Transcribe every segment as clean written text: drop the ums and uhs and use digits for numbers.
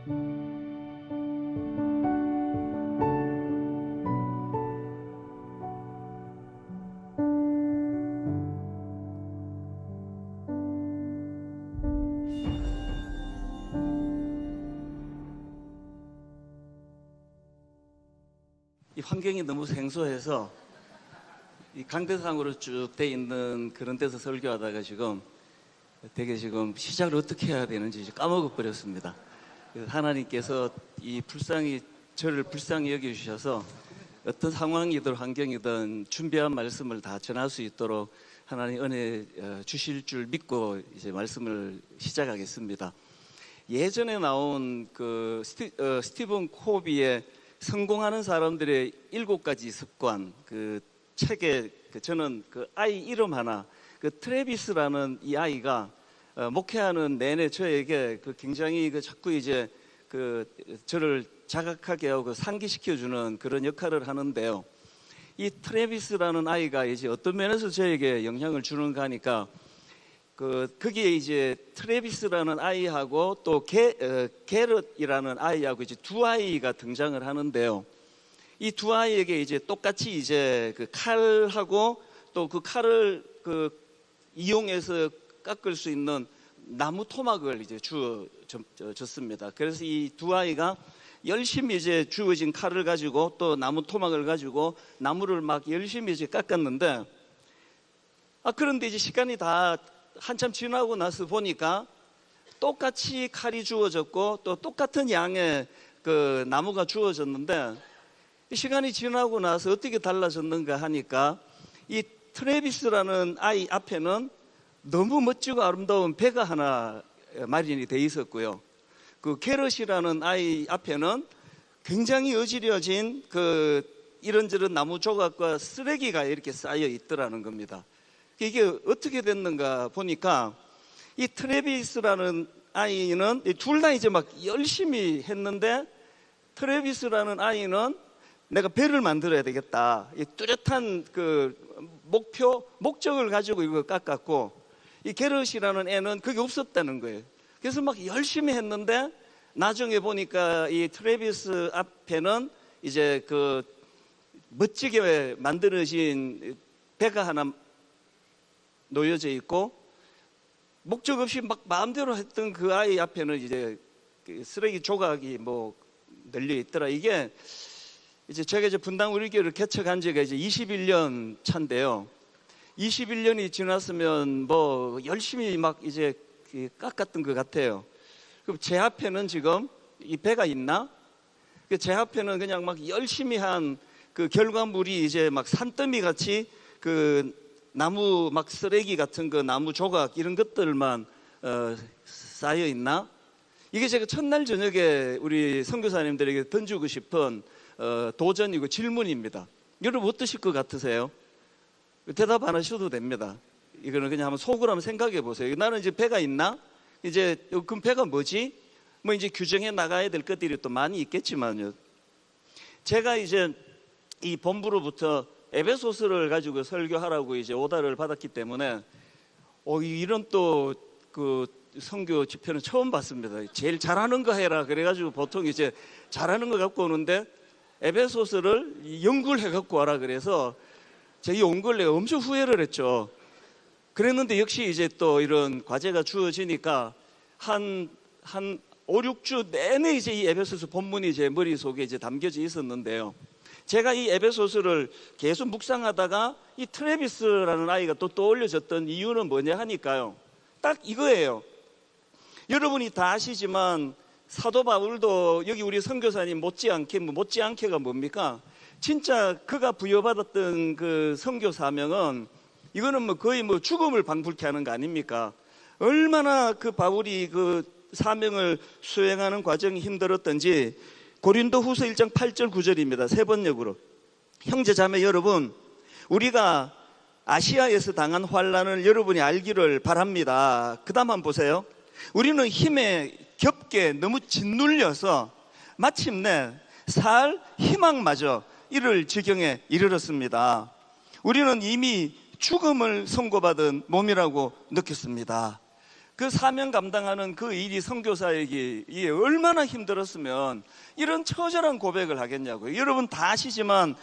이 환경이 너무 생소해서 이 강대상으로 쭉 돼 있는 그런 데서 설교하다가 지금 되게 지금 시작을 어떻게 해야 되는지 까먹어 버렸습니다. 하나님께서 저를 불쌍히 여겨주셔서 어떤 상황이든 환경이든 준비한 말씀을 다 전할 수 있도록 하나님 은혜 주실 줄 믿고 이제 말씀을 시작하겠습니다. 예전에 나온 그 스티븐 코비의 성공하는 사람들의 7가지 습관, 그 책에 저는 그 아이 이름 하나, 그 트래비스라는 이 아이가 목회하는 내내 저에게 굉장히 자꾸 이제 저를 자각하게 하고 상기시켜주는 그런 역할을 하는데요. 이 트래비스라는 아이가 이제 어떤 면에서 저에게 영향을 주는가 하니까 거기에 이제 트래비스라는 아이하고 또 게럿이라는 아이하고 이제 두 아이가 등장을 하는데요. 이 두 아이에게 이제 똑같이 이제 그 칼하고 또 그 칼을 이용해서 깎을 수 있는 나무 토막을 이제 줬습니다. 그래서 이 두 아이가 열심히 이제 주어진 칼을 가지고 또 나무 토막을 가지고 나무를 막 열심히 이제 깎았는데, 그런데 이제 시간이 다 한참 지나고 나서 보니까 똑같이 칼이 주어졌고 또 똑같은 양의 그 나무가 주어졌는데, 시간이 지나고 나서 어떻게 달라졌는가 하니까 이 트래비스라는 아이 앞에는 너무 멋지고 아름다운 배가 하나 마련이 돼 있었고요. 그 게럿이라는 아이 앞에는 굉장히 어지러진 이런저런 나무 조각과 쓰레기가 이렇게 쌓여 있더라는 겁니다. 이게 어떻게 됐는가 보니까 이 트래비스라는 아이는 둘 다 이제 막 열심히 했는데, 트래비스라는 아이는 내가 배를 만들어야 되겠다, 이 뚜렷한 목적을 가지고 이걸 깎았고, 이 게럿이라는 애는 그게 없었다는 거예요. 그래서 막 열심히 했는데 나중에 보니까 이 트래비스 앞에는 이제 멋지게 만들어진 배가 하나 놓여져 있고, 목적 없이 막 마음대로 했던 그 아이 앞에는 이제 쓰레기 조각이 뭐 널려 있더라. 이게 이제 제가 이제 분당 우리 교회를 개척한 지가 이제 21년 차인데요. 21년이 지났으면 뭐 열심히 막 이제 깎았던 것 같아요. 그럼 제 앞에는 지금 이 배가 있나? 제 앞에는 그냥 막 열심히 한 그 결과물이 이제 막 산더미 같이 나무 막 쓰레기 같은 나무 조각 이런 것들만 쌓여 있나? 이게 제가 첫날 저녁에 우리 선교사님들에게 던지고 싶은 도전이고 질문입니다. 여러분 어떠실 것 같으세요? 대답 안 하셔도 됩니다. 이거는 그냥 한번 속으로 한번 생각해 보세요. 나는 이제 배가 있나? 이제 그럼 배가 뭐지? 뭐 이제 규정해 나가야 될 것들이 또 많이 있겠지만요. 제가 이제 이 본부로부터 에베소서를 가지고 설교하라고 이제 오다를 받았기 때문에 이런 또 선교 집회는 처음 봤습니다. 제일 잘하는 거 해라 그래가지고 보통 이제 잘하는 거 갖고 오는데 에베소서를 연구를 해 갖고 와라 그래서 제가 온 걸 내가 엄청 후회를 했죠. 그랬는데 역시 이제 또 이런 과제가 주어지니까 한 5, 6주 내내 이제 이 에베소서 본문이 제 머릿속에 이제 담겨져 있었는데요. 제가 이 에베소서를 계속 묵상하다가 이 트래비스라는 아이가 또 떠올려졌던 이유는 뭐냐 하니까요, 딱 이거예요. 여러분이 다 아시지만 사도 바울도 여기 우리 선교사님 못지않게가 뭡니까? 진짜 그가 부여받았던 그 선교 사명은 이거는 뭐 거의 뭐 죽음을 방불케 하는 거 아닙니까? 얼마나 그 바울이 그 사명을 수행하는 과정이 힘들었던지 고린도후서 1장 8절 9절입니다. 세 번역으로. 형제 자매 여러분, 우리가 아시아에서 당한 환난을 여러분이 알기를 바랍니다. 그 다음 한번 보세요. 우리는 힘에 겹게 너무 짓눌려서 마침내 살 희망마저 이를 지경에 이르렀습니다. 우리는 이미 죽음을 선고받은 몸이라고 느꼈습니다. 그 사명 감당하는 그 일이 선교사에게 이게 얼마나 힘들었으면 이런 처절한 고백을 하겠냐고요. 여러분 다 아시지만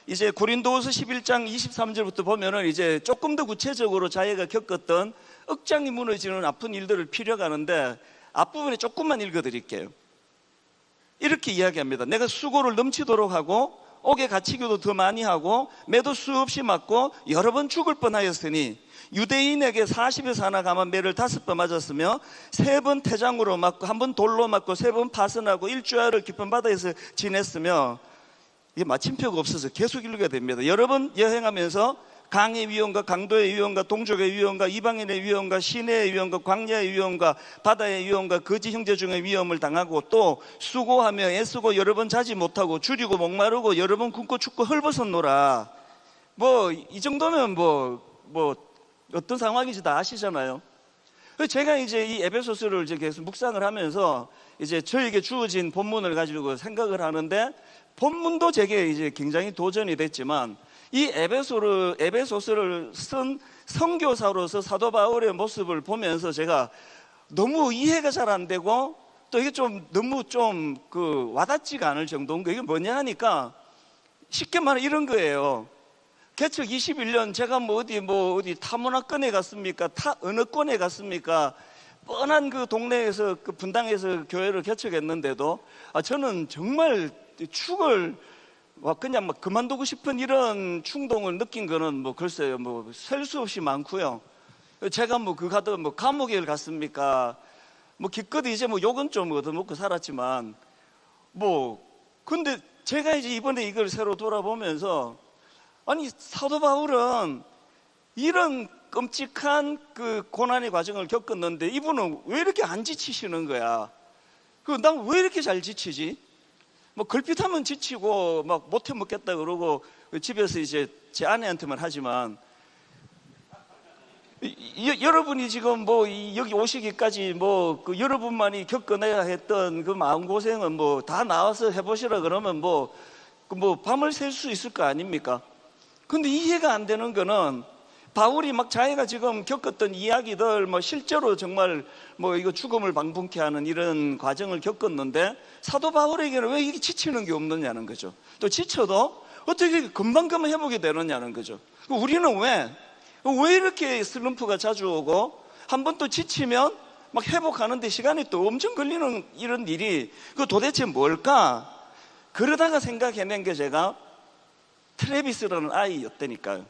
이제 고린도후서 11장 23절부터 보면은 이제 조금 더 구체적으로 자기가 겪었던 억장이 무너지는 아픈 일들을 피력하는데 앞부분에 조금만 읽어드릴게요. 이렇게 이야기합니다. 내가 수고를 넘치도록 하고 옥에 갇히기도 더 많이 하고 매도 수없이 맞고 여러 번 죽을 뻔하였으니 유대인에게 40에서 하나 감한 매를 5번 맞았으며 3번 태장으로 맞고 1번 돌로 맞고 3번 파선하고 일주일을 깊은 바다에서 지냈으며, 이게 마침표가 없어서 계속 읽어야 됩니다. 여러 번 여행하면서 강의 위험과 강도의 위험과 동족의 위험과 이방인의 위험과 시내의 위험과 광야의 위험과 바다의 위험과 거짓 형제 중의 위험을 당하고 또 수고하며 애쓰고 여러 번 자지 못하고 줄이고 목마르고 여러 번 굶고 춥고 헐벗었노라. 뭐 이 정도면 뭐 어떤 상황인지 다 아시잖아요. 제가 이제 이 에베소서를 이제 계속 묵상을 하면서 이제 저에게 주어진 본문을 가지고 생각을 하는데, 본문도 제게 이제 굉장히 도전이 됐지만 이 에베소서를 쓴 선교사로서 사도 바울의 모습을 보면서 제가 너무 이해가 잘 안 되고 또 이게 좀 너무 좀 와닿지가 않을 정도인 거예요. 이게 뭐냐 하니까 쉽게 말해 이런 거예요. 개척 21년 제가 어디 타문화권에 갔습니까? 어느 권에 갔습니까? 뻔한 그 동네에서 그 분당에서 교회를 개척했는데도 저는 정말 축을 그냥 막 그만두고 싶은 이런 충동을 느낀 거는 글쎄요, 셀 수 없이 많고요. 제가 가도 감옥에 갔습니까? 기껏 이제 욕은 좀 얻어먹고 살았지만 근데 제가 이제 이번에 이걸 새로 돌아보면서 아니 사도 바울은 이런 끔찍한 그 고난의 과정을 겪었는데 이분은 왜 이렇게 안 지치시는 거야? 난 왜 이렇게 잘 지치지? 걸핏하면 지치고 못해 먹겠다 그러고 집에서 이제 제 아내한테만 하지만 여러분이 지금 여기 오시기까지 여러분만이 겪어내야 했던 그 마음고생은 다 나와서 해보시라 그러면 밤을 샐 수 있을 거 아닙니까? 근데 이해가 안 되는 거는 바울이 자기가 지금 겪었던 이야기들 실제로 정말 이거 죽음을 방불케 하는 이런 과정을 겪었는데 사도 바울에게는 왜 이게 지치는 게 없느냐는 거죠. 또 지쳐도 어떻게 금방 회복이 되느냐는 거죠. 우리는 왜 이렇게 슬럼프가 자주 오고 한 번 또 지치면 회복하는데 시간이 또 엄청 걸리는 이런 일이 도대체 뭘까? 그러다가 생각해낸 게 제가 트래비스라는 아이였다니까요.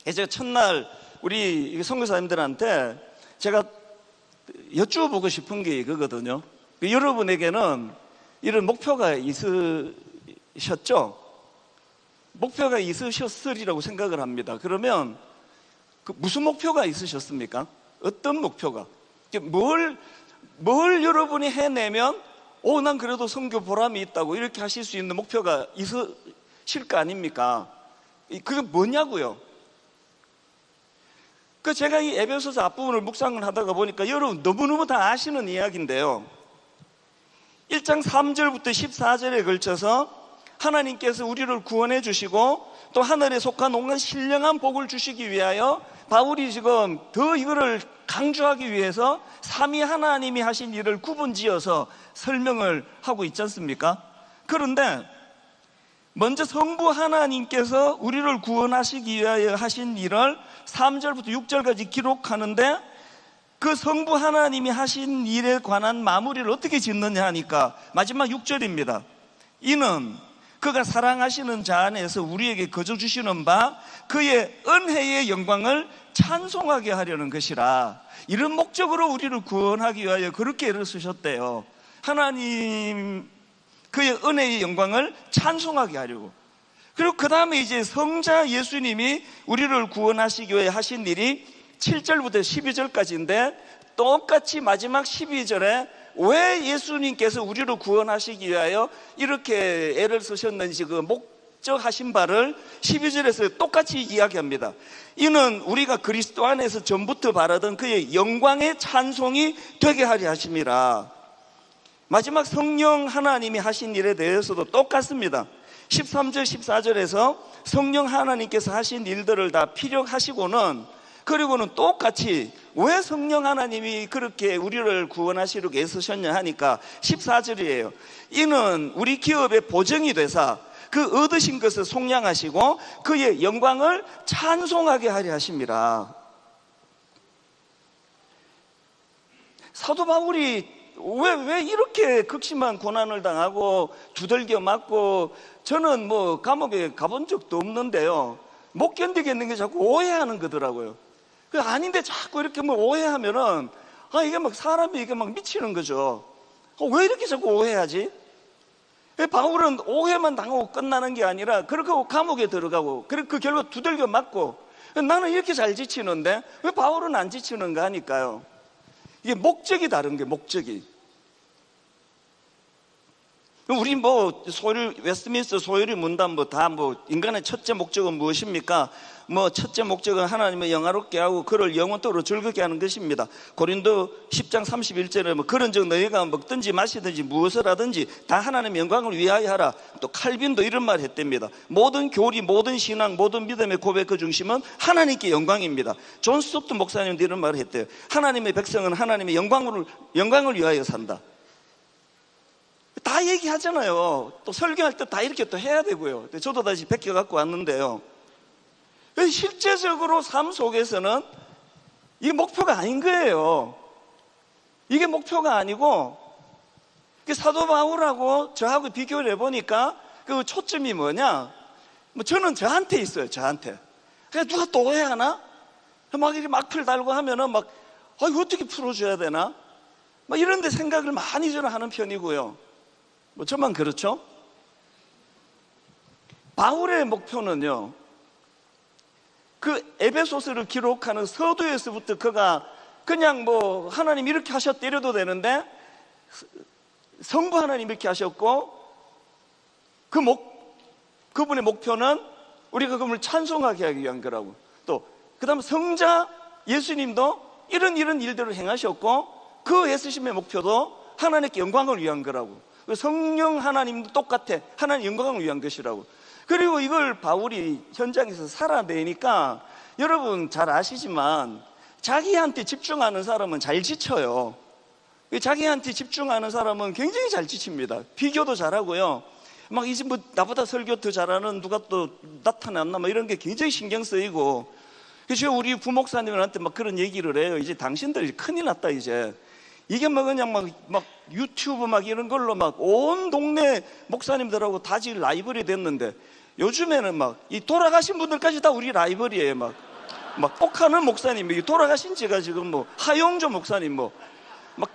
제가 첫날 우리 선교사님들한테 제가 여쭈어보고 싶은 게 이거거든요. 여러분에게는 이런 목표가 있으셨죠? 목표가 있으셨으리라고 생각을 합니다. 그러면 무슨 목표가 있으셨습니까? 어떤 목표가? 뭘 여러분이 해내면 난 그래도 선교 보람이 있다고 이렇게 하실 수 있는 목표가 있으실 거 아닙니까? 그게 뭐냐고요? 제가 이 에베소서 앞부분을 묵상을 하다가 보니까 여러분 너무너무 다 아시는 이야기인데요, 1장 3절부터 14절에 걸쳐서 하나님께서 우리를 구원해 주시고 또 하늘에 속한 온갖 신령한 복을 주시기 위하여 바울이 지금 더 이거를 강조하기 위해서 삼위 하나님이 하신 일을 구분지어서 설명을 하고 있지 않습니까? 그런데 먼저 성부 하나님께서 우리를 구원하시기 위하여 하신 일을 3절부터 6절까지 기록하는데, 그 성부 하나님이 하신 일에 관한 마무리를 어떻게 짓느냐 하니까 마지막 6절입니다. 이는 그가 사랑하시는 자 안에서 우리에게 거저 주시는 바 그의 은혜의 영광을 찬송하게 하려는 것이라. 이런 목적으로 우리를 구원하기 위하여 그렇게 애를 쓰셨대요. 하나님 그의 은혜의 영광을 찬송하게 하려고. 그리고 그 다음에 이제 성자 예수님이 우리를 구원하시기 위해 하신 일이 7절부터 12절까지인데, 똑같이 마지막 12절에 왜 예수님께서 우리를 구원하시기 위하여 이렇게 애를 쓰셨는지 그 목적하신 바를 12절에서 똑같이 이야기합니다. 이는 우리가 그리스도 안에서 전부터 바라던 그의 영광의 찬송이 되게 하려 하심이라. 마지막 성령 하나님이 하신 일에 대해서도 똑같습니다. 13절 14절에서 성령 하나님께서 하신 일들을 다 피력하시고는 그리고는 똑같이 왜 성령 하나님이 그렇게 우리를 구원하시려고 애쓰셨냐 하니까 14절이에요. 이는 우리 기업의 보정이 되사 그 얻으신 것을 속량하시고 그의 영광을 찬송하게 하려 하심이라. 사도 바울이 왜 이렇게 극심한 고난을 당하고 두들겨 맞고, 저는 뭐 감옥에 가본 적도 없는데요, 못 견디겠는 게 자꾸 오해하는 거더라고요. 아닌데 자꾸 이렇게 뭐 오해하면은 이게 막 사람이 이게 막 미치는 거죠. 왜 이렇게 자꾸 오해하지? 바울은 오해만 당하고 끝나는 게 아니라 그렇게 감옥에 들어가고, 그리고 그 결과 두들겨 맞고, 나는 이렇게 잘 지치는데 왜 바울은 안 지치는가 하니까요, 이게 목적이 다른 게, 목적이. 우리 뭐 웨스트민스터 소유리 문답 다 인간의 첫째 목적은 무엇입니까? 첫째 목적은 하나님을 영화롭게 하고 그를 영원토록 즐겁게 하는 것입니다. 고린도 10장 31절에 그런즉 너희가 먹든지 마시든지 무엇을 하든지 다 하나님의 영광을 위하여 하라. 또 칼빈도 이런 말 했답니다. 모든 교리, 모든 신앙, 모든 믿음의 고백 그 중심은 하나님께 영광입니다. 존 스톱트 목사님도 이런 말을 했대요. 하나님의 백성은 하나님의 영광을 위하여 산다. 다 얘기하잖아요. 또 설교할 때 다 이렇게 또 해야 되고요. 저도 다시 베껴 갖고 왔는데요, 실제적으로 삶 속에서는 이게 목표가 아닌 거예요. 이게 목표가 아니고, 사도 바울하고 저하고 비교를 해보니까 그 초점이 뭐냐, 저는 저한테 있어요. 저한테. 그냥 누가 또 오해하나? 막 이렇게 막풀 달고 하면은 이거 어떻게 풀어줘야 되나? 이런 데 생각을 많이 저는 하는 편이고요. 저만 그렇죠? 바울의 목표는요, 그 에베소서를 기록하는 서두에서부터 그가 그냥 하나님 이렇게 하셨다 이래도 되는데, 성부 하나님 이렇게 하셨고, 그분의 목표는 우리가 그분을 찬송하게 하기 위한 거라고. 또 그 다음 성자 예수님도 이런 일들을 행하셨고, 그 애쓰심의 목표도 하나님께 영광을 위한 거라고. 성령 하나님도 똑같아. 하나님 영광을 위한 것이라고. 그리고 이걸 바울이 현장에서 살아내니까, 여러분 잘 아시지만 자기한테 집중하는 사람은 잘 지쳐요. 자기한테 집중하는 사람은 굉장히 잘 지칩니다. 비교도 잘하고요, 이제 나보다 설교 더 잘하는 누가 또 나타났나 이런 게 굉장히 신경 쓰이고. 그래서 우리 부목사님한테 그런 얘기를 해요. 이제 당신들 큰일 났다. 이제 이게 그냥 유튜브 이런 걸로 온 동네 목사님들하고 다 지금 라이벌이 됐는데, 요즘에는 이 돌아가신 분들까지 다 우리 라이벌이에요. 똑하는 목사님, 돌아가신 지가 지금 하용조 목사님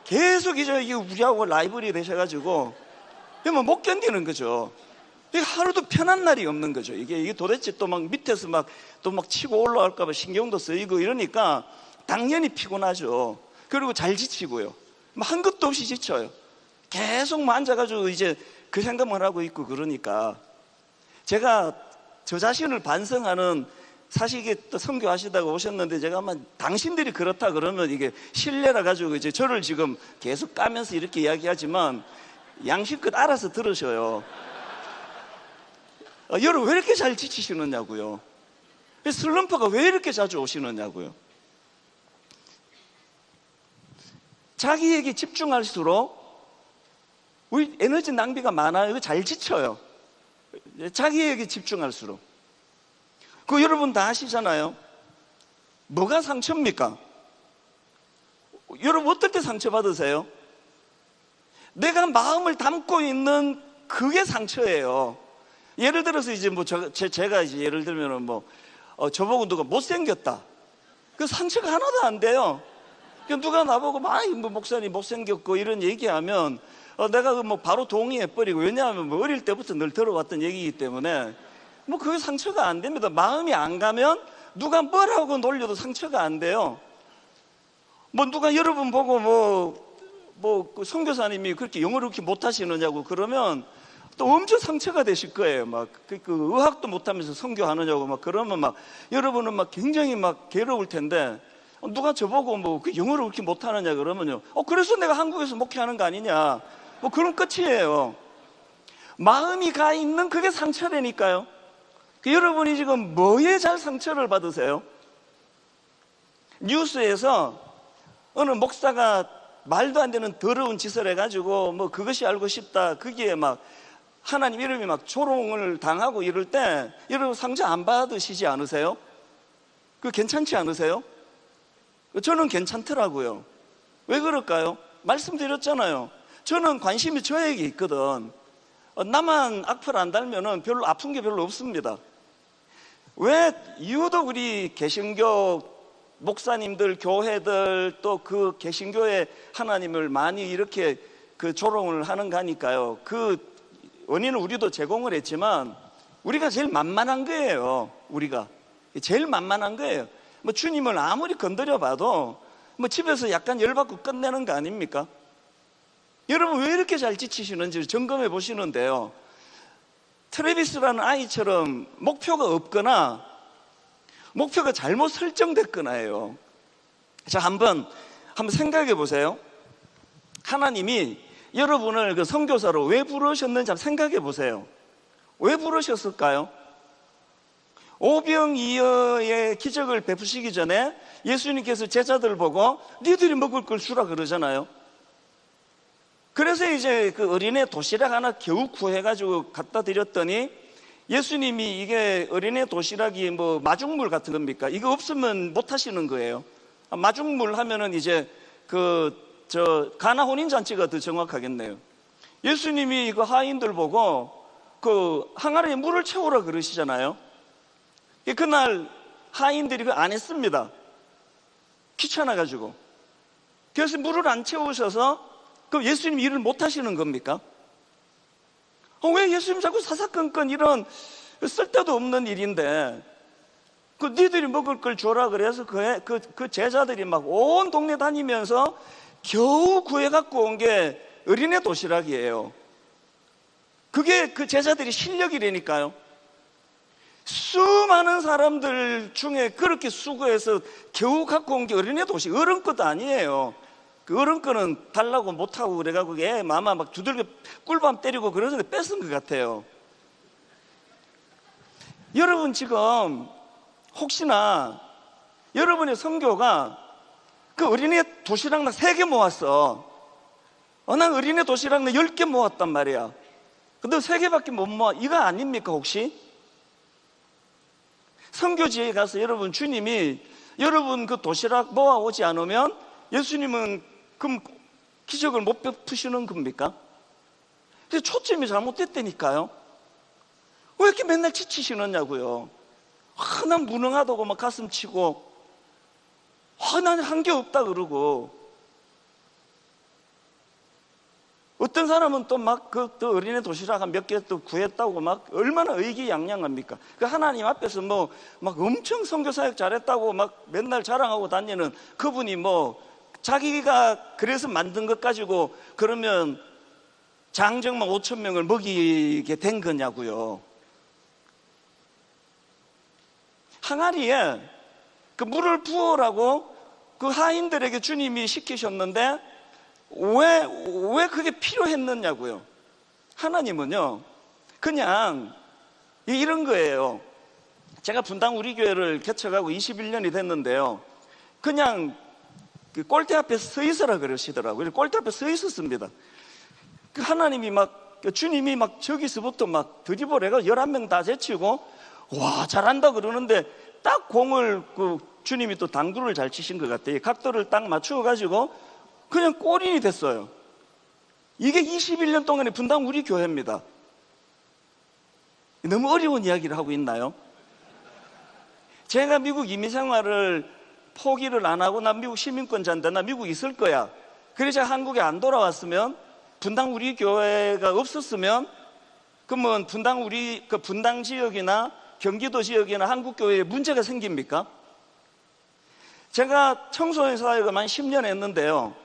계속 이게 우리하고 라이벌이 되셔가지고 못 견디는 거죠. 하루도 편한 날이 없는 거죠. 이게 도대체 또 밑에서 또 치고 올라갈까봐 신경도 쓰이고 이러니까 당연히 피곤하죠. 그리고 잘 지치고요. 한 것도 없이 지쳐요. 계속 앉아가지고 이제 그 생각만 하고 있고. 그러니까 제가 저 자신을 반성하는, 사실 이게 또 선교하시다가 오셨는데 제가 당신들이 그렇다 그러면 이게 신뢰라 가지고 이제 저를 지금 계속 까면서 이렇게 이야기하지만 양심껏 알아서 들으셔요. 여러분 왜 이렇게 잘 지치시느냐고요. 슬럼프가 왜 이렇게 자주 오시느냐고요. 자기에게 집중할수록 우리 에너지 낭비가 많아요. 잘 지쳐요. 자기에게 집중할수록. 여러분 다 아시잖아요. 뭐가 상처입니까? 여러분 어떨 때 상처 받으세요? 내가 마음을 담고 있는 그게 상처예요. 예를 들어서 이제 제가 이제 예를 들면은 저보고 누가 못생겼다, 그 상처가 하나도 안 돼요. 누가 나보고 목사님 못생겼고 이런 얘기하면 내가 바로 동의해버리고. 왜냐하면 어릴 때부터 늘 들어왔던 얘기이기 때문에 그게 상처가 안 됩니다. 마음이 안 가면 누가 뭐라고 놀려도 상처가 안 돼요. 누가 여러분 보고 그 선교사님이 그렇게 영어를 그렇게 못하시느냐고 그러면 또 엄청 상처가 되실 거예요. 그 의학도 못하면서 선교하느냐고 그러면 여러분은 굉장히 괴로울 텐데, 누가 저보고 그 영어를 그렇게 못하느냐 그러면요, 그래서 내가 한국에서 목회하는 거 아니냐, 그런 끝이에요. 마음이 가 있는 그게 상처라니까요. 여러분이 지금 뭐에 잘 상처를 받으세요? 뉴스에서 어느 목사가 말도 안 되는 더러운 짓을 해가지고 뭐 그것이 알고 싶다, 거기에 막 하나님 이름이 막 조롱을 당하고 이럴 때 여러분 상처 안 받으시지 않으세요? 그 괜찮지 않으세요? 저는 괜찮더라고요. 왜 그럴까요? 말씀드렸잖아요. 저는 관심이 저에게 있거든. 나만 악플 안 달면은 별로 아픈 게 별로 없습니다. 왜 유독 우리 개신교 목사님들, 교회들 또 그 개신교의 하나님을 많이 이렇게 그 조롱을 하는가 하니까요. 그 원인은 우리도 제공을 했지만 우리가 제일 만만한 거예요. 우리가 제일 만만한 거예요. 뭐 주님을 아무리 건드려 봐도 뭐 집에서 약간 열받고 끝내는 거 아닙니까? 여러분 왜 이렇게 잘 지치시는지 점검해 보시는데요, 트래비스라는 아이처럼 목표가 없거나 목표가 잘못 설정됐거나 해요. 자, 한번 생각해 보세요. 하나님이 여러분을 그 선교사로 왜 부르셨는지 한번 생각해 보세요. 왜 부르셨을까요? 오병이어의 기적을 베푸시기 전에 예수님께서 제자들 보고 니들이 먹을 걸 주라 그러잖아요. 그래서 이제 그 어린애 도시락 하나 겨우 구해가지고 갖다 드렸더니 예수님이 이게 어린애 도시락이 뭐 마중물 같은 겁니까? 이거 없으면 못 하시는 거예요. 마중물 하면은 이제 가나 혼인잔치가 더 정확하겠네요. 예수님이 이거 하인들 보고 그 항아리에 물을 채우라 그러시잖아요. 그날 하인들이 그거 안 했습니다. 귀찮아가지고. 그래서 물을 안 채우셔서 그럼 예수님 일을 못 하시는 겁니까? 왜 예수님 자꾸 사사건건 이런 쓸데도 없는 일인데 그 니들이 먹을 걸 줘라 그래서 그 제자들이 막 온 동네 다니면서 겨우 구해 갖고 온 게 어린애 도시락이에요. 그게 그 제자들이 실력이라니까요. 수많은 사람들 중에 그렇게 수고해서 겨우 갖고 온 게 어린애 도시락, 어른 것도 아니에요. 그 어른 거는 달라고 못하고 그래가지고 애 마마 막 두들겨 꿀밤 때리고 그래서 뺏은 것 같아요. 여러분 지금 혹시나 여러분의 선교가 그 어린애 도시락 나 3개 모았어. 난 어린애 도시락 나 10개 모았단 말이야. 근데 3개밖에 못 모아. 이거 아닙니까 혹시? 선교지에 가서 여러분 주님이 여러분 그 도시락 모아오지 않으면 예수님은 그럼 기적을 못 베푸시는 겁니까? 그래서 초점이 잘못됐다니까요. 왜 이렇게 맨날 지치시느냐고요. 난 무능하다고 막 가슴 치고 난 한 게 없다 그러고 어떤 사람은 또 막 또 어린애 도시락 한 몇 개 또 구했다고 막 얼마나 의기양양합니까? 그 하나님 앞에서 뭐 막 엄청 선교 사역 잘했다고 막 맨날 자랑하고 다니는 그분이 뭐 자기가 그래서 만든 것 가지고 그러면 장정만 5,000명을 먹이게 된 거냐고요. 항아리에 그 물을 부으라고 그 하인들에게 주님이 시키셨는데 왜 그게 필요했느냐고요. 하나님은요 그냥 이런 거예요. 제가 분당 우리 교회를 개척하고 21년이 됐는데요, 그냥 그 꼴대 앞에 서 있으라 그러시더라고요. 꼴대 앞에 서 있었습니다. 그 하나님이 막 주님이 막 저기서부터 막 드리블 해가 11명 다 제치고 와 잘한다 그러는데 딱 공을 그 주님이 또 당구를 잘 치신 것 같아요. 각도를 딱 맞추어 가지고 그냥 골인이 됐어요. 이게 21년 동안의 분당 우리 교회입니다. 너무 어려운 이야기를 하고 있나요? 제가 미국 이민 생활을 포기를 안 하고 난 미국 시민권자인데 나 미국 있을 거야. 그래서 한국에 안 돌아왔으면 분당 우리 교회가 없었으면 그러면 분당 지역이나 경기도 지역이나 한국 교회에 문제가 생깁니까? 제가 청소년 사역을 한 10년 했는데요,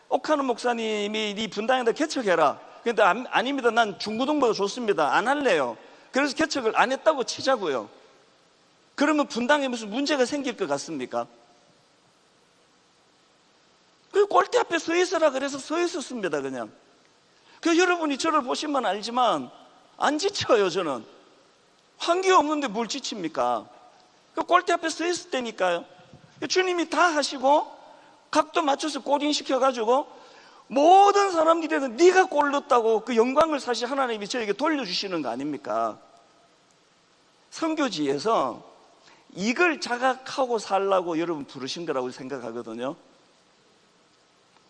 옥하는 목사님이 이 분당에다 개척해라. 근데 아닙니다. 난 중고등보다 좋습니다. 안 할래요. 그래서 개척을 안 했다고 치자고요. 그러면 분당에 무슨 문제가 생길 것 같습니까? 그 꼴대 앞에 서 있으라 그래서 서 있었습니다. 그냥. 그 여러분이 저를 보시면 알지만 안 지쳐요. 저는 한계 없는데 뭘 지칩니까? 그 꼴대 앞에 서 있을 때니까요. 주님이 다 하시고 각도 맞춰서 골인 시켜가지고 모든 사람들이 네가 골 넣었다고 그 영광을 사실 하나님이 저에게 돌려주시는 거 아닙니까? 선교지에서 이걸 자각하고 살라고 여러분 부르신 거라고 생각하거든요.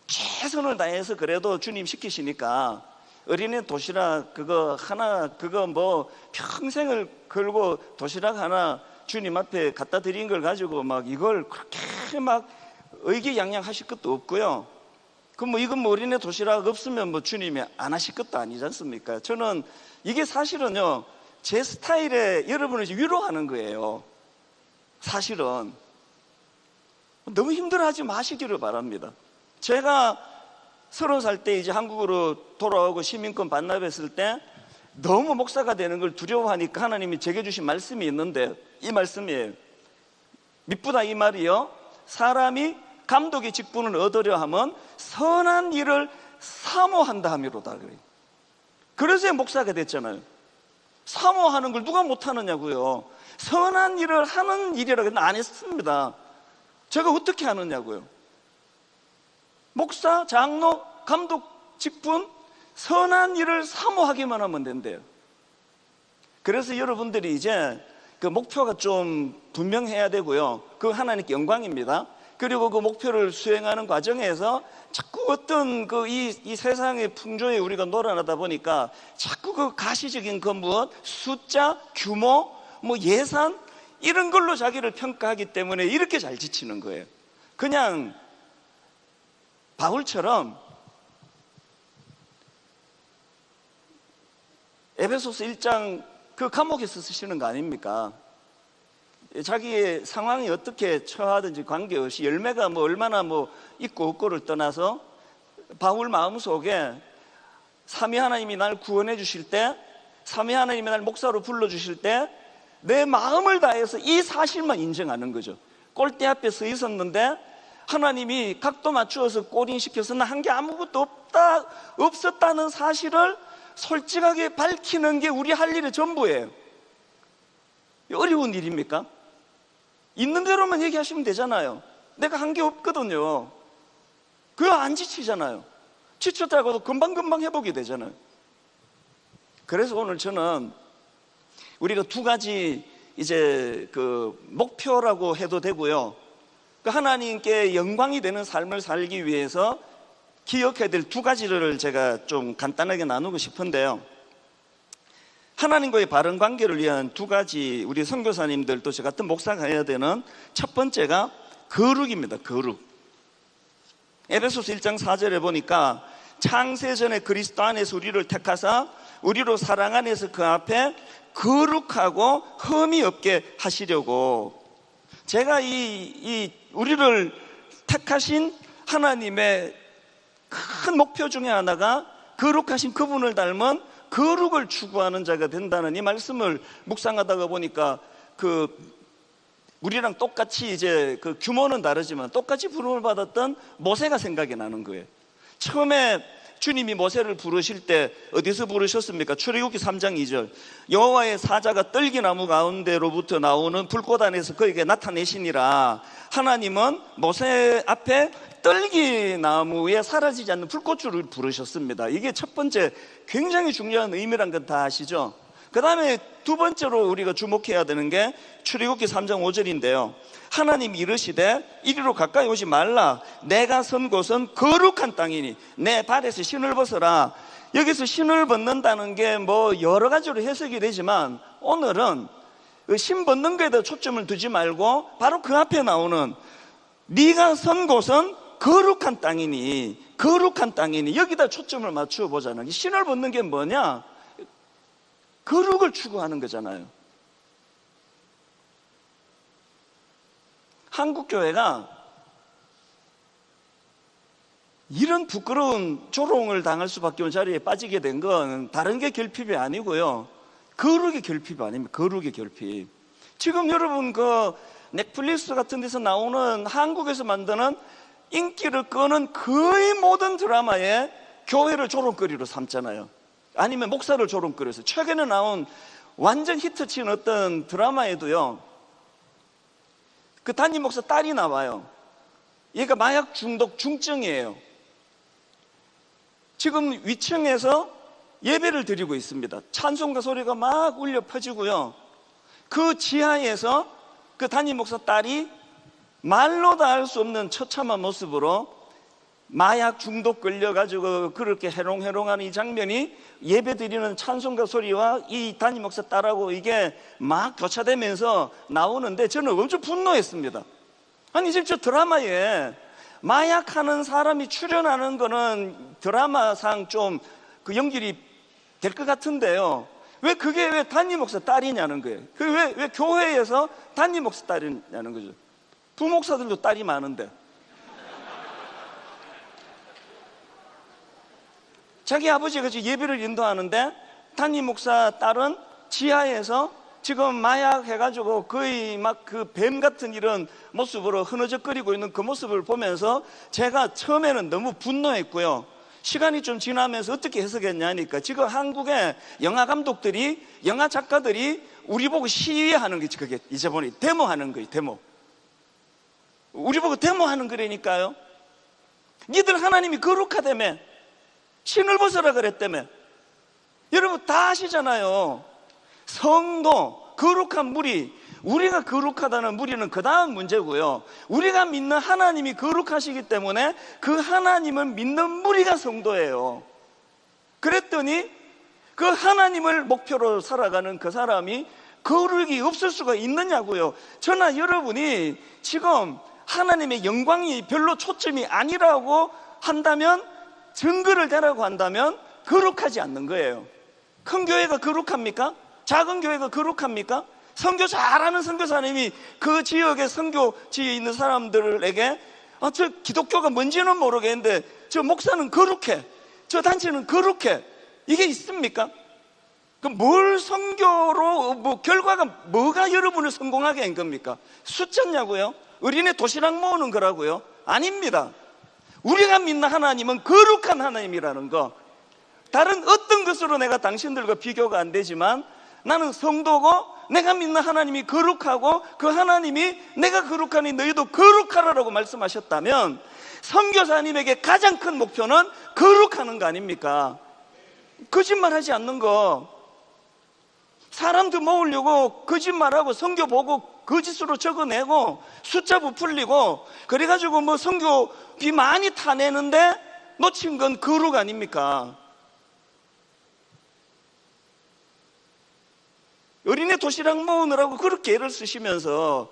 최선을 다해서 그래도 주님 시키시니까 어린이 도시락 그거 하나, 그거 뭐 평생을 걸고 도시락 하나 주님 앞에 갖다 드린 걸 가지고 막 이걸 그렇게 막 의기양양 하실 것도 없고요. 그럼 뭐 이건 뭐 어린이 도시락 없으면 뭐 주님이 안 하실 것도 아니지 않습니까? 저는 이게 사실은요, 제 스타일에 여러분을 위로하는 거예요. 사실은 너무 힘들어하지 마시기를 바랍니다. 제가 30살 때 이제 한국으로 돌아오고 시민권 반납했을 때 너무 목사가 되는 걸 두려워하니까 하나님이 제게 주신 말씀이 있는데 이 말씀이에요. 미쁘다 이 말이요, 사람이 감독의 직분을 얻으려 하면 선한 일을 사모한다 함이로다. 그래서 목사가 됐잖아요. 사모하는 걸 누가 못하느냐고요. 선한 일을 하는 일이라고 안 했습니다. 제가 어떻게 하느냐고요. 목사, 장로, 감독 직분 선한 일을 사모하기만 하면 된대요. 그래서 여러분들이 이제 그 목표가 좀 분명해야 되고요. 그 하나님께 영광입니다. 그리고 그 목표를 수행하는 과정에서 자꾸 어떤 이 세상의 풍조에 우리가 놀아나다 보니까 자꾸 그 가시적인 그 무엇, 숫자, 규모, 뭐 예산 이런 걸로 자기를 평가하기 때문에 이렇게 잘 지치는 거예요. 그냥 바울처럼 에베소서 1장 그 감옥에서 쓰시는 거 아닙니까? 자기의 상황이 어떻게 처하든지 관계없이 열매가 뭐 얼마나 뭐 있고 없고를 떠나서 바울 마음속에 삼위 하나님이 날 구원해 주실 때, 삼위 하나님이 날 목사로 불러주실 때 내 마음을 다해서 이 사실만 인정하는 거죠. 꼴대 앞에 서 있었는데 하나님이 각도 맞추어서 골인시켜서 나 한 게 아무것도 없었다는 사실을 솔직하게 밝히는 게 우리 할 일의 전부예요. 어려운 일입니까? 있는 대로만 얘기하시면 되잖아요. 내가 한 게 없거든요. 그거 안 지치잖아요. 지쳤다고도 금방금방 회복이 되잖아요. 그래서 오늘 저는 우리가 두 가지 이제 그 목표라고 해도 되고요, 그 하나님께 영광이 되는 삶을 살기 위해서 기억해야 될 두 가지를 제가 좀 간단하게 나누고 싶은데요. 하나님과의 바른 관계를 위한 두 가지, 우리 선교사님들 또 저 같은 목사가 해야 되는 첫 번째가 거룩입니다. 거룩. 에베소서 1장 4절에 보니까 창세전에 그리스도 안에서 우리를 택하사 우리로 사랑 안에서 그 앞에 거룩하고 흠이 없게 하시려고. 제가 우리를 택하신 하나님의 큰 목표 중에 하나가 거룩하신 그분을 닮은 거룩을 추구하는 자가 된다는 이 말씀을 묵상하다가 보니까 우리랑 똑같이 이제 그 규모는 다르지만 똑같이 부름을 받았던 모세가 생각이 나는 거예요. 처음에 주님이 모세를 부르실 때 어디서 부르셨습니까? 출애굽기 3장 2절 여호와의 사자가 떨기나무 가운데로부터 나오는 불꽃 안에서 그에게 나타내시니라. 하나님은 모세 앞에 떨기나무에 사라지지 않는 불꽃주를 부르셨습니다. 이게 첫 번째 굉장히 중요한 의미란 건 다 아시죠? 그 다음에 두 번째로 우리가 주목해야 되는 게 출애굽기 3장 5절인데요 하나님이 이르시되 이리로 가까이 오지 말라. 내가 선 곳은 거룩한 땅이니 내 발에서 신을 벗어라. 여기서 신을 벗는다는 게 뭐 여러 가지로 해석이 되지만 오늘은 신 벗는 거에다 초점을 두지 말고 바로 그 앞에 나오는 네가 선 곳은 거룩한 땅이니, 거룩한 땅이니 여기다 초점을 맞추어 보자는. 신을 벗는 게 뭐냐? 거룩을 추구하는 거잖아요. 한국교회가 이런 부끄러운 조롱을 당할 수밖에 없는 자리에 빠지게 된 건 다른 게 결핍이 아니고요, 거룩의 결핍이 아닙니다. 거룩의 결핍. 지금 여러분 그 넷플릭스 같은 데서 나오는 한국에서 만드는 인기를 끄는 거의 모든 드라마에 교회를 조롱거리로 삼잖아요. 아니면 목사를 조롱거려서. 최근에 나온 완전 히트친 어떤 드라마에도요 그 담임 목사 딸이 나와요. 얘가 마약 중독 중증이에요. 지금 위층에서 예배를 드리고 있습니다. 찬송가 소리가 막 울려 퍼지고요. 그 지하에서 그 담임 목사 딸이 말로 다 할 수 없는 처참한 모습으로 마약 중독 걸려가지고 그렇게 해롱해롱하는 이 장면이 예배 드리는 찬송가 소리와 이 담임 목사 딸하고 이게 막 교차되면서 나오는데 저는 엄청 분노했습니다. 아니 지금 저 드라마에 마약하는 사람이 출연하는 거는 드라마상 좀 그 연결이 될 것 같은데요. 왜 그게 왜 담임 목사 딸이냐는 거예요. 왜 교회에서 담임 목사 딸이냐는 거죠. 부목사들도 딸이 많은데. 자기 아버지가 지금 예배를 인도하는데 담임 목사 딸은 지하에서 지금 마약 해가지고 거의 막 그 뱀 같은 이런 모습으로 흐느적거리고 있는 그 모습을 보면서 제가 처음에는 너무 분노했고요. 시간이 좀 지나면서 어떻게 해석했냐니까 지금 한국의 영화 감독들이, 영화 작가들이 우리 보고 시위하는 거지. 그게 이제 보니 데모하는 거예요. 데모. 우리 보고 데모하는 거라니까요. 니들 하나님이 거룩하다며, 신을 벗어라 그랬다며. 여러분 다 아시잖아요. 성도, 거룩한 무리, 우리가 거룩하다는 무리는 그 다음 문제고요. 우리가 믿는 하나님이 거룩하시기 때문에 그 하나님을 믿는 무리가 성도예요. 그랬더니 그 하나님을 목표로 살아가는 그 사람이 거룩이 없을 수가 있느냐고요. 저나 여러분이 지금 하나님의 영광이 별로 초점이 아니라고 한다면, 증거를 대라고 한다면 거룩하지 않는 거예요. 큰 교회가 거룩합니까? 작은 교회가 거룩합니까? 선교 잘하는 선교사님이 그 지역의 선교지에 있는 사람들에게 저 기독교가 뭔지는 모르겠는데 저 목사는 거룩해, 저 단체는 거룩해, 이게 있습니까? 그럼 뭘 선교로 뭐 결과가 뭐가 여러분을 성공하게 한 겁니까? 숫자냐고요? 어린애 도시락 모으는 거라고요? 아닙니다. 우리가 믿는 하나님은 거룩한 하나님이라는 거. 다른 어떤 것으로 내가 당신들과 비교가 안 되지만 나는 성도고 내가 믿는 하나님이 거룩하고 그 하나님이 내가 거룩하니 너희도 거룩하라고 말씀하셨다면 선교사님에게 가장 큰 목표는 거룩하는 거 아닙니까? 거짓말하지 않는 거. 사람들 모으려고 거짓말하고 선교 보고 거짓으로 적어내고 숫자 부풀리고 그래가지고 뭐 선교비 많이 타내는데 놓친 건 거룩 아닙니까? 어린애 도시락 모으느라고 그렇게 애를 쓰시면서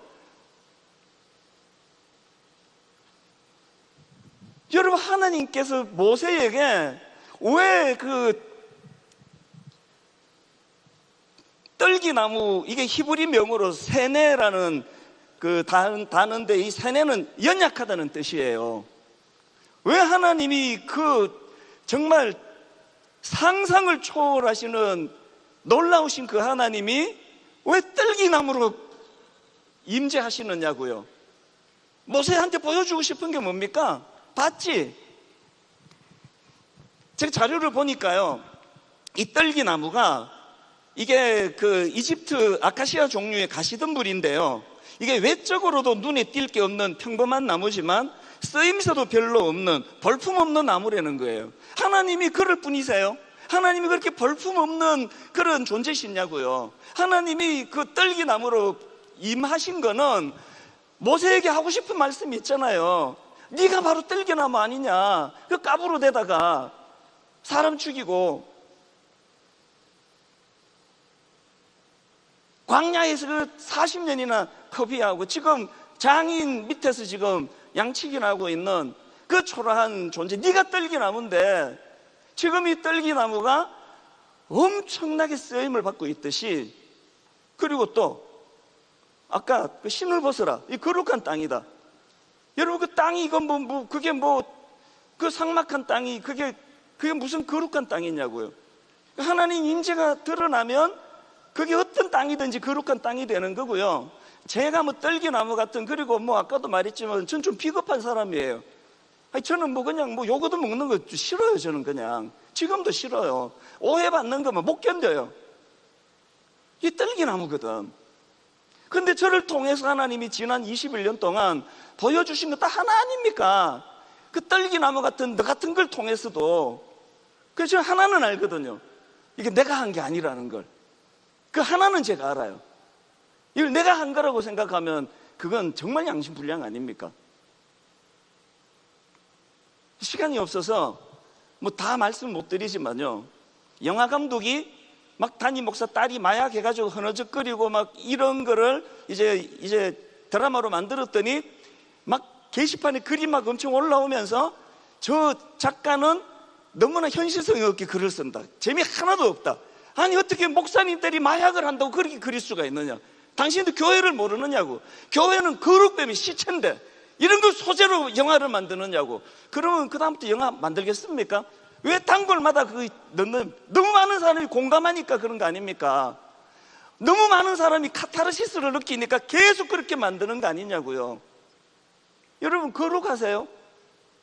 여러분 하나님께서 모세에게 왜 그 떨기나무, 이게 히브리 명으로 세네라는 그 단어인데 이 세네는 연약하다는 뜻이에요. 왜 하나님이 그 정말 상상을 초월하시는 놀라우신 그 하나님이 왜 떨기나무로 임재하시느냐고요. 모세한테 보여주고 싶은 게 뭡니까? 봤지? 제가 자료를 보니까요, 이 떨기나무가 이게 그 이집트 아카시아 종류의 가시덤불인데요, 이게 외적으로도 눈에 띌 게 없는 평범한 나무지만 쓰임새도 별로 없는 볼품 없는 나무라는 거예요. 하나님이 그럴 뿐이세요? 하나님이 그렇게 볼품 없는 그런 존재시냐고요. 하나님이 그 떨기나무로 임하신 거는 모세에게 하고 싶은 말씀이 있잖아요. 네가 바로 떨기나무 아니냐, 그 까부로 대다가 사람 죽이고 광야에서 그 40년이나 커비하고 지금 장인 밑에서 지금 양치기를 하고 있는 그 초라한 존재, 네가 떨기나무인데 지금 이 떨기나무가 엄청나게 쓰임을 받고 있듯이, 그리고 또 아까 그 신을 벗어라, 이 거룩한 땅이다. 여러분 그 땅이 이건 그게 그 삭막한 땅이 그게 무슨 거룩한 땅이냐고요. 하나님 임재가 드러나면 그게 어떤 땅이든지 거룩한 땅이 되는 거고요. 제가 뭐 떨기나무 같은, 그리고 뭐 아까도 말했지만 전 좀 비겁한 사람이에요. 아니 저는 그냥 요거도 먹는 거 싫어요. 저는 그냥 지금도 싫어요. 오해받는 거면 못 견뎌요. 이 떨기나무거든. 근데 저를 통해서 하나님이 지난 21년 동안 보여주신 거 다 하나 아닙니까? 그 떨기나무 같은 너 같은 걸 통해서도. 그래서 하나는 알거든요. 이게 내가 한 게 아니라는 걸. 그 하나는 제가 알아요. 이걸 내가 한 거라고 생각하면 그건 정말 양심불량 아닙니까? 시간이 없어서 뭐 다 말씀 못 드리지만요, 영화 감독이 막 담임 목사 딸이 마약 해가지고 흐느적거리고 막 이런 거를 이제 드라마로 만들었더니 막 게시판에 글이 막 엄청 올라오면서 저 작가는 너무나 현실성이 없게 글을 쓴다, 재미 하나도 없다. 아니 어떻게 목사님들이 마약을 한다고 그렇게 그릴 수가 있느냐, 당신도 교회를 모르느냐고, 교회는 거룩됨이 시체인데 이런 걸 소재로 영화를 만드느냐고. 그러면 그 다음부터 영화 만들겠습니까? 왜 단골마다 그 넣는, 너무 많은 사람이 공감하니까 그런 거 아닙니까? 너무 많은 사람이 카타르시스를 느끼니까 계속 그렇게 만드는 거 아니냐고요. 여러분 거룩하세요?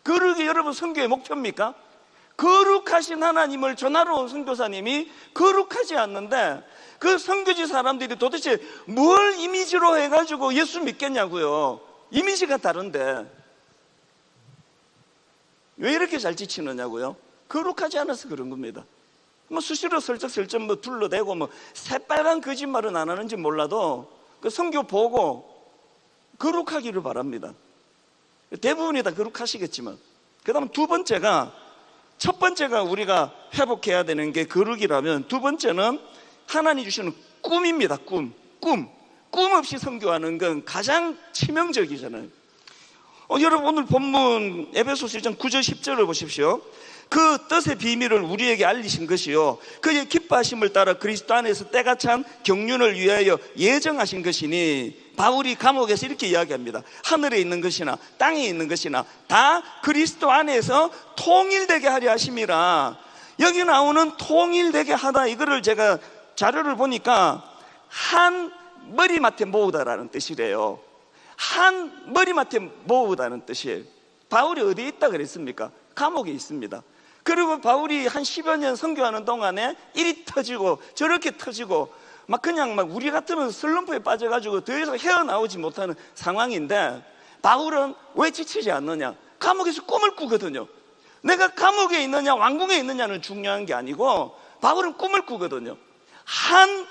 거룩이 여러분 선교의 목표입니까? 거룩하신 하나님을 전하러 온 선교사님이 거룩하지 않는데 그 선교지 사람들이 도대체 뭘 이미지로 해가지고 예수 믿겠냐고요. 이미지가 다른데 왜 이렇게 잘 지치느냐고요. 거룩하지 않아서 그런 겁니다. 뭐 수시로 슬쩍슬쩍 뭐 둘러대고 뭐 새빨간 거짓말은 안 하는지 몰라도 그 선교 보고 거룩하기를 바랍니다. 대부분이 다 거룩하시겠지만. 그 다음 두 번째가, 첫 번째가 우리가 회복해야 되는 게 거룩이라면, 두 번째는 하나님 주시는 꿈입니다. 꿈 없이 선교하는 건 가장 치명적이잖아요. 여러분 오늘 본문 에베소서 1장 9절 10절을 보십시오. 그 뜻의 비밀을 우리에게 알리신 것이요 그의 기뻐하심을 따라 그리스도 안에서 때가 찬 경륜을 위하여 예정하신 것이니, 바울이 감옥에서 이렇게 이야기합니다. 하늘에 있는 것이나 땅에 있는 것이나 다 그리스도 안에서 통일되게 하려 하심이라. 여기 나오는 통일되게 하다, 이거를 제가 자료를 보니까 한 머리맡에 모으다라는 뜻이래요. 한 머리맡에 모으다는 뜻이에요. 바울이 어디에 있다 그랬습니까? 감옥에 있습니다. 그리고 바울이 한 10여 년 선교하는 동안에 이리 터지고 저렇게 터지고 막 그냥 막 우리 같으면 슬럼프에 빠져가지고 더 이상 헤어나오지 못하는 상황인데, 바울은 왜 지치지 않느냐? 감옥에서 꿈을 꾸거든요. 내가 감옥에 있느냐 왕궁에 있느냐는 중요한 게 아니고 바울은 꿈을 꾸거든요. 한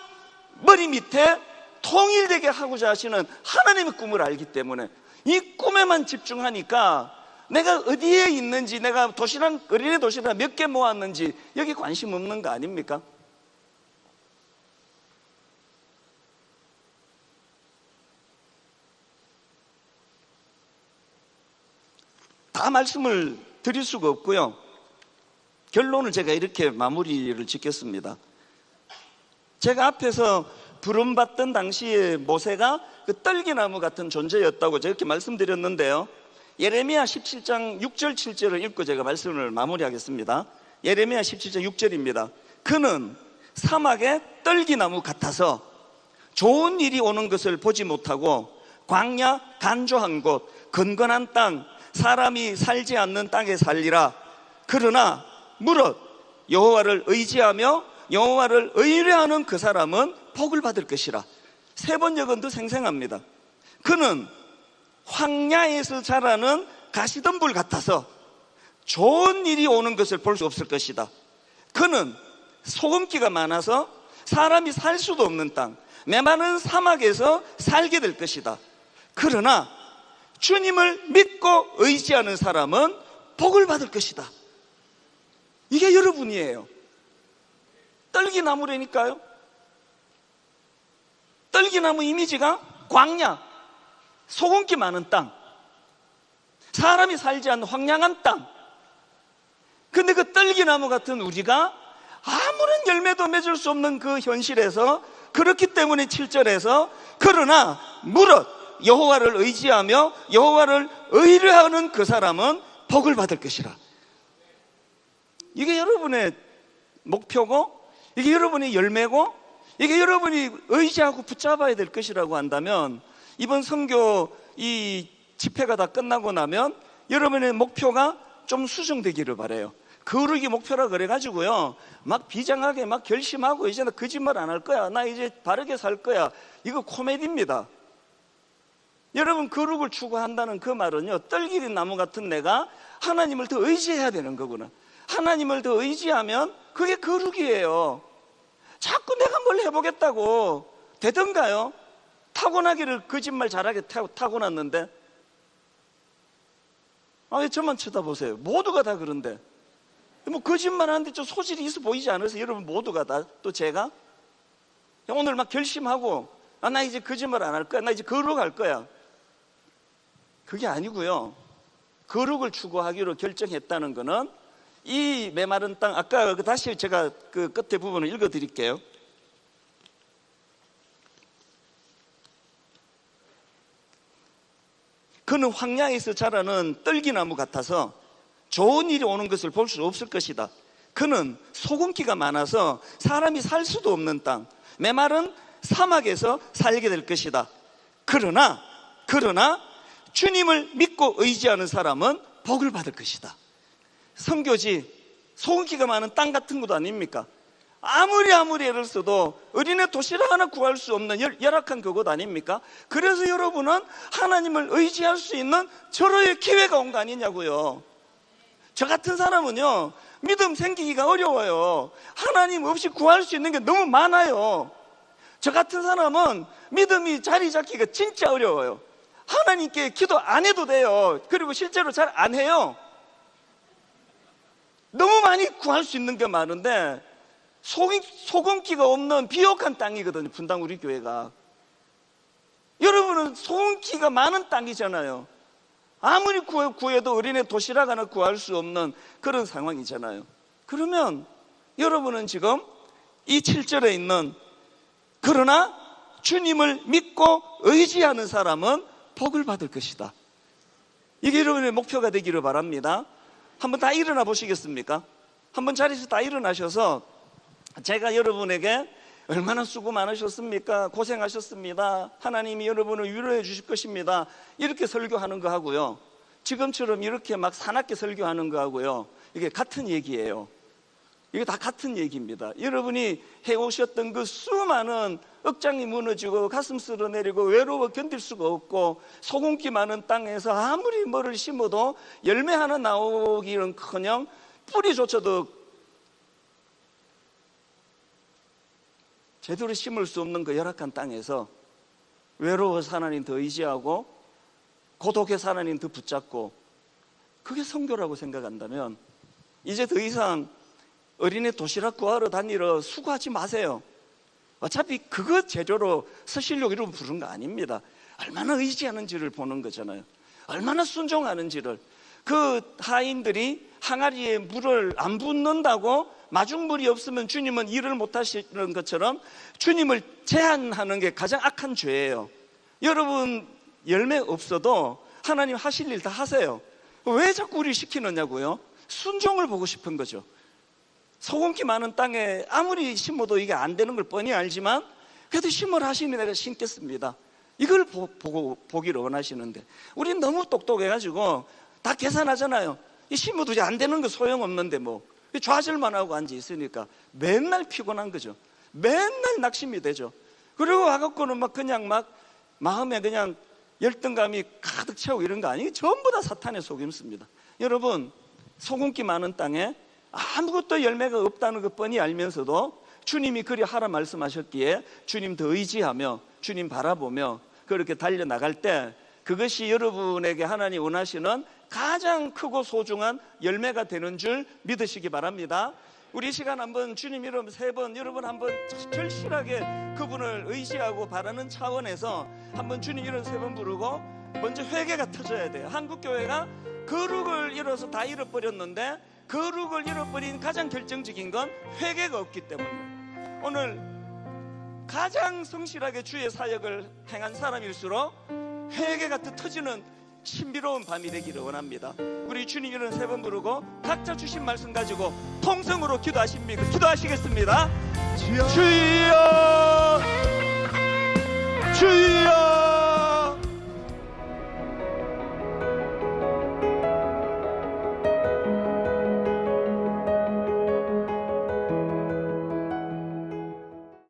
머리 밑에 통일되게 하고자 하시는 하나님의 꿈을 알기 때문에 이 꿈에만 집중하니까 내가 어디에 있는지, 내가 도시락, 어린이 도시락 몇 개 모았는지 여기 관심 없는 거 아닙니까? 다 말씀을 드릴 수가 없고요. 결론을 제가 이렇게 마무리를 짓겠습니다. 제가 앞에서 부름받던 당시에 모세가 그 떨기나무 같은 존재였다고 제가 이렇게 말씀드렸는데요, 예레미야 17장 6절 7절을 읽고 제가 말씀을 마무리하겠습니다. 예레미야 17장 6절입니다. 그는 사막의 떨기나무 같아서 좋은 일이 오는 것을 보지 못하고 광야 간조한 곳 건건한 땅 사람이 살지 않는 땅에 살리라. 그러나 무릇 여호와를 의지하며 여호와를 의뢰하는 그 사람은 복을 받을 것이라. 세 번 역은 더 생생합니다. 그는 황야에서 자라는 가시덤불 같아서 좋은 일이 오는 것을 볼 수 없을 것이다. 그는 소금기가 많아서 사람이 살 수도 없는 땅 메마른 사막에서 살게 될 것이다. 그러나 주님을 믿고 의지하는 사람은 복을 받을 것이다. 이게 여러분이에요. 떨기나무라니까요. 떨기나무 이미지가 광야, 소금기 많은 땅, 사람이 살지 않는 황량한 땅. 근데 그 떨기나무 같은 우리가 아무런 열매도 맺을 수 없는 그 현실에서, 그렇기 때문에 7절에서 그러나 무릇 여호와를 의지하며 여호와를 의뢰하는 그 사람은 복을 받을 것이라. 이게 여러분의 목표고, 이게 여러분의 열매고, 이게 여러분이 의지하고 붙잡아야 될 것이라고 한다면, 이번 선교 이 집회가 다 끝나고 나면 여러분의 목표가 좀 수정되기를 바라요. 거룩이 목표라 그래가지고요 막 비장하게 막 결심하고 이제 나 거짓말 안 할 거야, 나 이제 바르게 살 거야, 이거 코미디입니다. 여러분, 거룩을 추구한다는 그 말은요, 떨기린 나무 같은 내가 하나님을 더 의지해야 되는 거구나. 하나님을 더 의지하면 그게 거룩이에요. 자꾸 내가 뭘 해보겠다고 되던가요? 타고나기를 거짓말 잘하게 타고났는데, 왜 저만 쳐다보세요? 모두가 다 그런데. 뭐 거짓말 하는데 좀 소질이 있어 보이지 않으세요? 여러분 모두가 다. 또 제가 오늘 막 결심하고 나 이제 거짓말 안 할 거야, 나 이제 거룩할 거야. 그게 아니고요, 거룩을 추구하기로 결정했다는 거는 이 메마른 땅, 아까 다시 제가 그 끝에 부분을 읽어 드릴게요. 그는 황야에서 자라는 떨기나무 같아서 좋은 일이 오는 것을 볼 수 없을 것이다. 그는 소금기가 많아서 사람이 살 수도 없는 땅, 메마른 사막에서 살게 될 것이다. 그러나 주님을 믿고 의지하는 사람은 복을 받을 것이다. 선교지 소금기가 많은 땅 같은 것도 아닙니까? 아무리 애를 써도 어린애 도시락 하나 구할 수 없는 열악한 그곳 아닙니까? 그래서 여러분은 하나님을 의지할 수 있는 절호의 기회가 온 거 아니냐고요. 저 같은 사람은요, 믿음 생기기가 어려워요. 하나님 없이 구할 수 있는 게 너무 많아요. 저 같은 사람은 믿음이 자리 잡기가 진짜 어려워요. 하나님께 기도 안 해도 돼요. 그리고 실제로 잘 안 해요. 너무 많이 구할 수 있는 게 많은데 소금기가 없는 비옥한 땅이거든요, 분당 우리 교회가. 여러분은 소금기가 많은 땅이잖아요. 아무리 구해도 어린애 도시락 하나 구할 수 없는 그런 상황이잖아요. 그러면 여러분은 지금 이 7절에 있는 그러나 주님을 믿고 의지하는 사람은 복을 받을 것이다, 이게 여러분의 목표가 되기를 바랍니다. 한번 다 일어나 보시겠습니까? 한번 자리에서 다 일어나셔서 제가 여러분에게 얼마나 수고 많으셨습니까? 고생하셨습니다. 하나님이 여러분을 위로해 주실 것입니다. 이렇게 설교하는 거 하고요, 지금처럼 이렇게 막 사납게 설교하는 거 하고요, 이게 같은 얘기예요. 이게 다 같은 얘기입니다. 여러분이 해오셨던 그 수많은 억장이 무너지고 가슴 쓸어내리고 외로워 견딜 수가 없고 소금기 많은 땅에서 아무리 뭐를 심어도 열매 하나 나오기는커녕 뿌리조차도 제대로 심을 수 없는 그 열악한 땅에서 외로워서 하나님 더 의지하고 고독해서 하나님 더 붙잡고, 그게 선교라고 생각한다면 이제 더 이상 어린애 도시락 구하러 다니러 수고하지 마세요. 어차피 그거 재료로 서실록 이름 부른 거 아닙니다. 얼마나 의지하는지를 보는 거잖아요. 얼마나 순종하는지를. 그 하인들이 항아리에 물을 안 붓는다고 마중물이 없으면 주님은 일을 못 하시는 것처럼 주님을 제한하는 게 가장 악한 죄예요. 여러분 열매 없어도 하나님 하실 일 다 하세요. 왜 자꾸 우리 시키느냐고요? 순종을 보고 싶은 거죠. 소금기 많은 땅에 아무리 심어도 이게 안 되는 걸 뻔히 알지만 그래도 심으라 하시니 내가 심겠습니다, 이걸 보기를 원하시는데 우린 너무 똑똑해가지고 다 계산하잖아요. 이 심어도 이제 안 되는 거 소용없는데 뭐 좌절만 하고 앉아 있으니까 맨날 피곤한 거죠. 맨날 낙심이 되죠. 그리고 와갖고는 막 그냥 막 마음에 그냥 열등감이 가득 차고 이런 거 아니에요. 전부 다 사탄의 속임수입니다. 여러분 소금기 많은 땅에 아무것도 열매가 없다는 것 뻔히 알면서도 주님이 그리 하라 말씀하셨기에 주님 더 의지하며 주님 바라보며 그렇게 달려나갈 때 그것이 여러분에게 하나님 원하시는 가장 크고 소중한 열매가 되는 줄 믿으시기 바랍니다. 우리 시간 한번 주님 이름 3번 여러분 한번 절실하게 그분을 의지하고 바라는 차원에서 한번 주님 이름 3번 부르고 먼저 회개가 터져야 돼요. 한국교회가 거룩을 잃어서 다 잃어버렸는데 거룩을 잃어버린 가장 결정적인 건 회개가 없기 때문이에요. 오늘 가장 성실하게 주의 사역을 행한 사람일수록 회개가 터지는 신비로운 밤이 되기를 원합니다. 우리 주님 이름 3번 부르고 각자 주신 말씀 가지고 통성으로 기도하시겠습니다. 주여 주여 주여